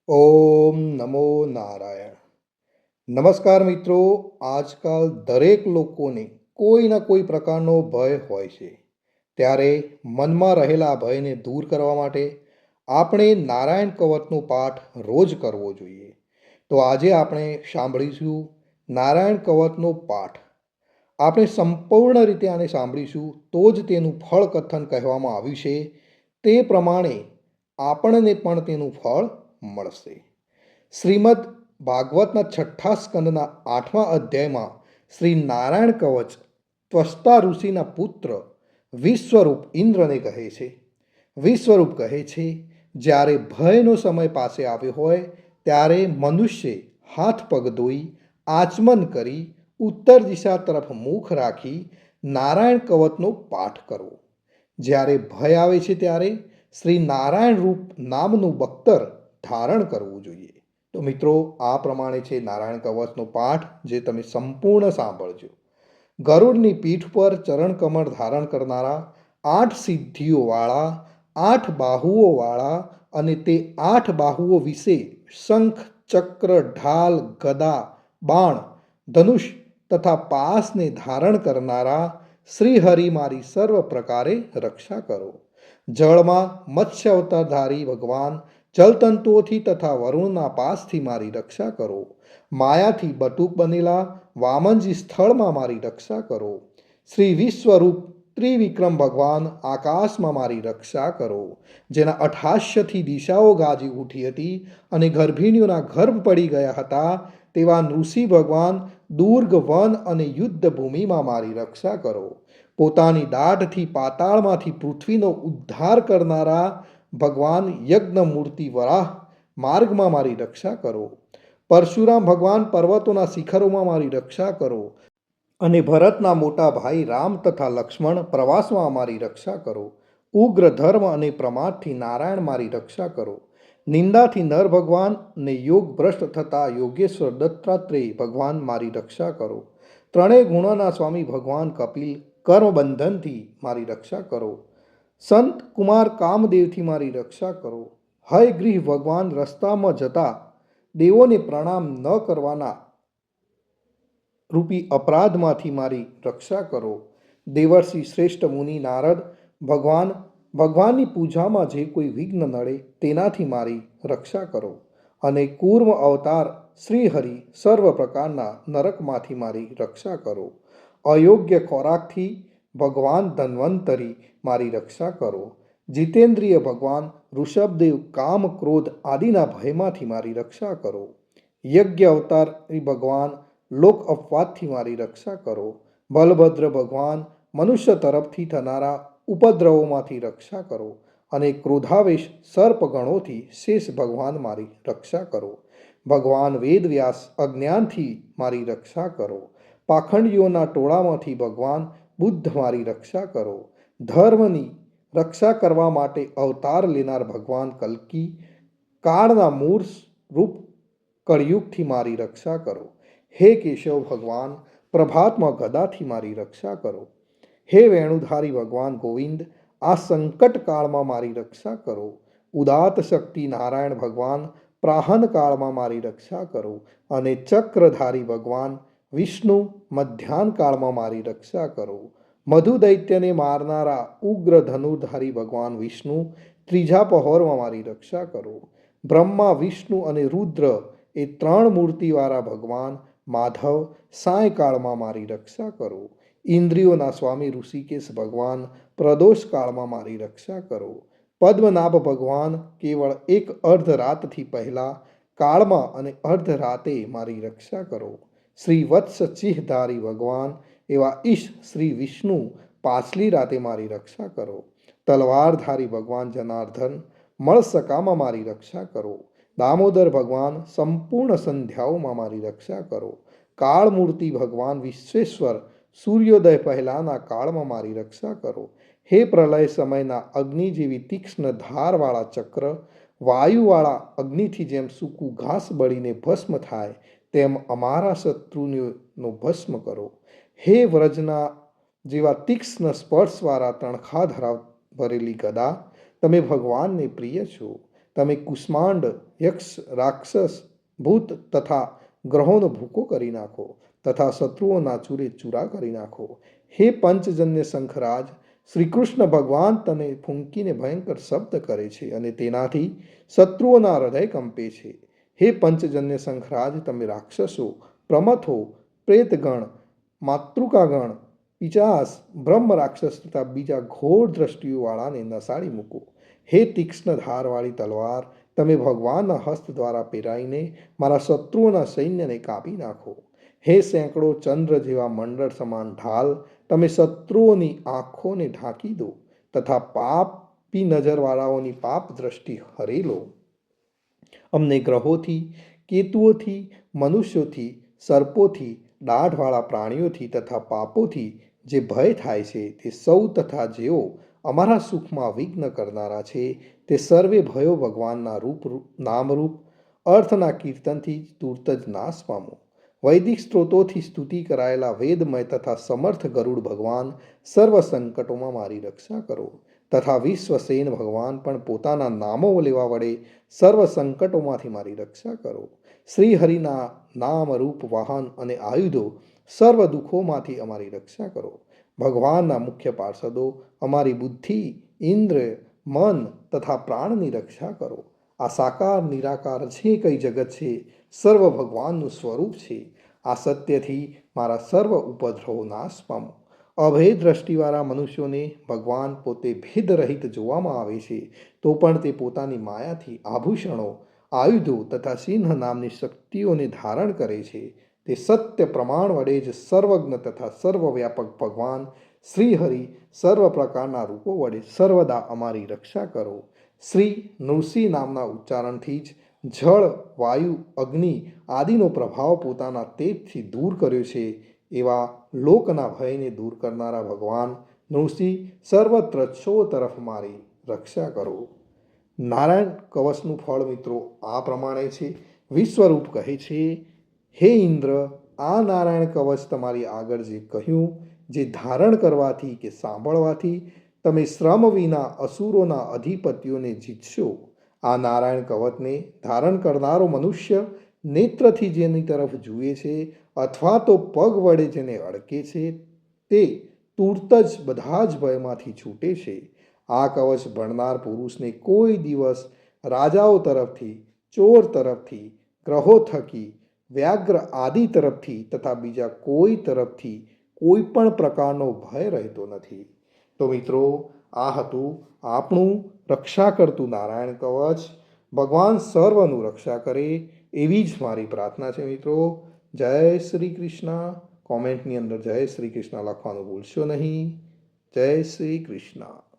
ઓમ નમો નારાયણ. નમસ્કાર મિત્રો. આજકાલ દરેક લોકોને કોઈના કોઈ પ્રકારનો ભય હોય છે. ત્યારે મનમાં રહેલા ભયને દૂર કરવા માટે આપણે નારાયણ કવચનો પાઠ રોજ કરવો જોઈએ. તો આજે આપણે સાંભળીશું નારાયણ કવચનો પાઠ. આપણે સંપૂર્ણ રીતે આને સાંભળીશું તો જ તેનું ફળ કથન કહેવામાં આવ્યું છે. તે પ્રમાણે આપણને પણ તેનું ફળ મળશે. શ્રીમદ ભાગવતના છઠ્ઠા સ્કંદના 8મા અધ્યાયમાં શ્રી નારાયણ કવચ ત્વષ્ટા ઋષિના પુત્ર વિશ્વરૂપ ઇન્દ્રને કહે છે. વિશ્વરૂપ કહે છે, જ્યારે ભયનો સમય પાસે આવ્યો હોય ત્યારે મનુષ્ય હાથ પગ ધોઈ આચમન કરી ઉત્તર દિશા તરફ મુખ રાખી નારાયણ કવચનો પાઠ કરવો. જ્યારે ભય આવે છે ત્યારે શ્રી નારાયણ રૂપ નામનું બખ્તર ધારણ કરવું જોઈએ. તો મિત્રો, આ પ્રમાણે છે નારાયણ કવચનો પાઠ, જે તમે સંપૂર્ણ સાંભળજો. ગરુડની પીઠ પર ચરણ કમળ ધારણ કરનારા, 8 સિદ્ધિઓવાળા, 8 બાહુઓવાળા અને તે 8 બાહુઓ વિશે શંખ, ચક્ર, ઢાલ, ગદા, બાણ, ધનુષ તથા પાસને ધારણ કરનારા શ્રીહરિ મારી સર્વ પ્રકારે રક્ષા કરો. જળમાં મત્સ્ય અવતારધારી ભગવાન જલતંતુઓથી તથા વરુણના પાસથી મારી રક્ષા કરો. માયાથી બટુક બનેલા વામનજી સ્થળમાં મારી રક્ષા કરો. શ્રી વિશ્વરૂપ ત્રિવિક્રમ ભગવાન આકાશમાં મારી રક્ષા કરો. જેના અઠાસ્યથી દિશાઓ ગાજી ઉઠી હતી અને ગર્ભિણીઓના ગર્ભ પડી ગયા હતા, તેવા ઋષિ ભગવાન દુર્ગ વન અને યુદ્ધ ભૂમિમાં મારી રક્ષા કરો. પોતાની દાઢથી પાતાળમાંથી પૃથ્વીનો ઉદ્ધાર કરનારા ભગવાન યજ્ઞ મૂર્તિ વરાહ માર્ગમાં મારી રક્ષા કરો. પરશુરામ ભગવાન પર્વતોના શિખરોમાં મારી રક્ષા કરો. અને ભરતના મોટા ભાઈ રામ તથા લક્ષ્મણ પ્રવાસમાં અમારી રક્ષા કરો. ઉગ્ર ધર્મ અને પ્રમાદથી નારાયણ મારી રક્ષા કરો. નિંદાથી નર ભગવાન ને યોગ ભ્રષ્ટ થતા યોગેશ્વર દત્તાત્રેય ભગવાન મારી રક્ષા કરો. ત્રણેય ગુણોના સ્વામી ભગવાન કપિલ કર્મબંધનથી મારી રક્ષા કરો. સંત કુમાર કામદેવથી મારી રક્ષા કરો. હયગ્રીહ ભગવાન રસ્તામાં જતા દેવોને પ્રણામ ન કરવાના રૂપી અપરાધમાંથી મારી રક્ષા કરો. દેવર્ષિ શ્રેષ્ઠ મુનિ નારદ ભગવાનની પૂજામાં જે કોઈ વિઘ્ન નડે તેનાથી મારી રક્ષા કરો. અને કૂર્મ અવતાર શ્રીહરિ સર્વ પ્રકારના નરકમાંથી મારી રક્ષા કરો. અયોગ્ય ખોરાકથી ભગવાન ધન્વંતરી મારી રક્ષા કરો. જીતેન્દ્રિય ભગવાન ઋષભદેવ કામ ક્રોધ આદિના ભયમાંથી મારી રક્ષા કરો. યજ્ઞ અવતારી ભગવાન લોક અપવાદથી મારી રક્ષા કરો. બલભદ્ર ભગવાન મનુષ્ય તરફથી થનારા ઉપદ્રવોમાંથી રક્ષા કરો. અને ક્રોધાવેશ સર્પગણોથી શેષ ભગવાન મારી રક્ષા કરો. ભગવાન વેદવ્યાસ અજ્ઞાનથી મારી રક્ષા કરો. પાખંડીઓના ટોળામાંથી ભગવાન બુદ્ધ મારી રક્ષા કરો. ધર્મની રક્ષા કરવા માટે અવતાર લેનાર ભગવાન કલ્કી કાળના મૂળ રૂપ કળયુગથી મારી રક્ષા કરો. હે કેશવ ભગવાન પ્રભાતમાં ગદાથી મારી રક્ષા કરો. હે વેણુધારી ભગવાન ગોવિંદ આ સંકટ કાળમાં મારી રક્ષા કરો. ઉદાત શક્તિ નારાયણ ભગવાન પ્રાહન કાળમાં મારી રક્ષા કરો. અને ચક્રધારી ભગવાન વિષ્ણુ મધ્યાહન કાળમાં મારી રક્ષા કરો. મધુ દૈત્યને મારનારા ઉગ્ર ધનુર્ધારી ભગવાન વિષ્ણુ ત્રીજા પહોરમાં મારી રક્ષા કરો. બ્રહ્મા વિષ્ણુ અને રુદ્ર એ 3 મૂર્તિવાળા ભગવાન માધવ સાયકાળમાં મારી રક્ષા કરો. ઇન્દ્રિયોના સ્વામી ઋષિકેશ ભગવાન પ્રદોષ કાળમાં મારી રક્ષા કરો. પદ્મનાભ ભગવાન કેવળ એક અર્ધ રાતથી પહેલા કાળમાં અને અર્ધ રાતે મારી રક્ષા કરો. શ્રી વત્સ ચિહધારી ભગવાન એવા ઈશ શ્રી વિષ્ણુ પાછલી રાતે મારી રક્ષા કરો. તલવારધારી ભગવાન જનાર્દન મળસકામાં મારી રક્ષા કરો. દામોદર ભગવાન સંપૂર્ણ સંધ્યાઓમાં મારી રક્ષા કરો. કાળમૂર્તિ ભગવાન વિશ્વેશ્વર સૂર્યોદય પહેલાના કાળમાં મારી રક્ષા કરો. હે પ્રલય સમયના અગ્નિ જેવી તીક્ષ્ણ ધારવાળા ચક્ર, વાયુવાળા અગ્નિથી જેમ સૂકું ઘાસ બળીને ભસ્મ થાય તેમ અમારા શત્રુનો ભસ્મ કરો. હે વ્રજના જેવા તીક્ષ્ણ સ્પર્શવાળા તણખા ભરેલી ગદા, તમે ભગવાનને પ્રિય છો. તમે કુષ્માંડ, યક્ષ, રાક્ષસ, ભૂત તથા ગ્રહોનો ભૂકો કરી નાખો તથા શત્રુઓના ચૂરે ચૂરા કરી નાખો. હે પંચજન્ય શંખરાજ, શ્રી કૃષ્ણ ભગવાન તને ફૂંકીને ભયંકર શબ્દ કરે છે અને તેનાથી શત્રુઓના હૃદય કંપે છે. હે પંચજન્ય શંખરાજ, તમે રાક્ષસો, પ્રમથો, પ્રેતગણ, માતૃકાગણ, પિચાસ, બ્રહ્મ રાક્ષસ તથા બીજા ઘોર દ્રષ્ટિઓવાળાને નસાડી મૂકો. હે તીક્ષ્ણ ધારવાળી તલવાર, તમે ભગવાનના હસ્ત દ્વારા પહેરાઈને મારા શત્રુઓના સૈન્યને કાપી નાખો. હે સેંકડો ચંદ્ર જેવા મંડળ સમાન ઢાલ, તમે શત્રુઓની આંખોને ઢાંકી દો તથા પાપી નજરવાળાઓની પાપ દ્રષ્ટિ હરી લો. અમને ગ્રહોથી, કેતુઓથી, મનુષ્યોથી, સર્પોથી, દાઢવાળા પ્રાણીઓથી તથા પાપોથી જે ભય થાય છે તે સૌ તથા જેઓ અમારા સુખમાં વિઘ્ન કરનારા છે તે સર્વે ભયો ભગવાનના નામરૂપ અર્થના કીર્તનથી તુરત જ નાશ પામો. વૈદિક સ્ત્રોતોથી સ્તુતિ કરાયેલા વેદમય તથા સમર્થ ગરુડ ભગવાન સર્વ સંકટોમાં મારી રક્ષા કરો તથા વિશ્વસેન ભગવાન પણ પોતાના નામો લેવા વડે સર્વ સંકટોમાંથી મારી રક્ષા કરો. શ્રી હરિના નામરૂપ વાહન અને આયુધો સર્વ દુઃખોમાંથી અમારી રક્ષા કરો. ભગવાનના મુખ્ય પાર્ષદો અમારી બુદ્ધિ, ઇન્દ્રિય, મન તથા પ્રાણની રક્ષા કરો. આ સાકાર નિરાકાર જે કંઈ જગત છે સર્વ ભગવાનનું સ્વરૂપ છે. આ સત્યથી મારા સર્વ ઉપદ્રવો નાશ પામો. અભેદ દ્રષ્ટિવાળા મનુષ્યોને ભગવાન પોતે ભેદરહિત જોવામાં આવે છે તો પણ તે પોતાની માયાથી આભૂષણો, આયુધો તથા સિંહ નામની શક્તિઓને ધારણ કરે છે. તે સત્ય પ્રમાણ વડે જ સર્વજ્ઞ તથા સર્વવ્યાપક ભગવાન શ્રી હરિ સર્વ પ્રકારના રૂપો વડે સર્વદા અમારી રક્ષા કરો. શ્રી નૃસિંહ નામના ઉચ્ચારણથી જ જળ, વાયુ, અગ્નિ આદિનો પ્રભાવ પોતાના તેજથી દૂર કર્યો છે એવા લોકના ભયને દૂર કરનારા ભગવાન નૃસિંહ સર્વત્ર છો તરફ મારી રક્ષા કરો. નારાયણ કવચનું ફળ મિત્રો આ પ્રમાણે છે. વિશ્વરૂપ કહે છે, હે ઇન્દ્ર, આ નારાયણ કવચ તમારી આગળ જે કહ્યું, જે ધારણ કરવાથી કે સાંભળવાથી તમે શ્રમ વિના અસુરોના અધિપતિઓને જીતશો. આ નારાયણ કવચને ધારણ કરનારો મનુષ્ય નેત્રથી જેની તરફ જુએ છે અથવા તો પગ વડે જેને અડકે છે તે તુરત જ બધા જ ભયમાંથી છૂટે છે. આ કવચ ભણનાર પુરુષને કોઈ દિવસ રાજાઓ તરફથી, ચોર તરફથી, ગ્રહો થકી, વ્યાઘ્ર આદિ તરફથી તથા બીજા કોઈ તરફથી કોઈ પણ પ્રકારનો ભય રહેતો નથી. તો મિત્રો, આ હતું આપણું રક્ષા કરતું નારાયણ કવચ. ભગવાન સર્વનું રક્ષા કરે એવી જ મારી પ્રાર્થના છે મિત્રો. જય શ્રી કૃષ્ણ. કોમેન્ટની અંદર જય શ્રી કૃષ્ણ લખવાનું ભૂલશો નહીં. જય શ્રી કૃષ્ણ.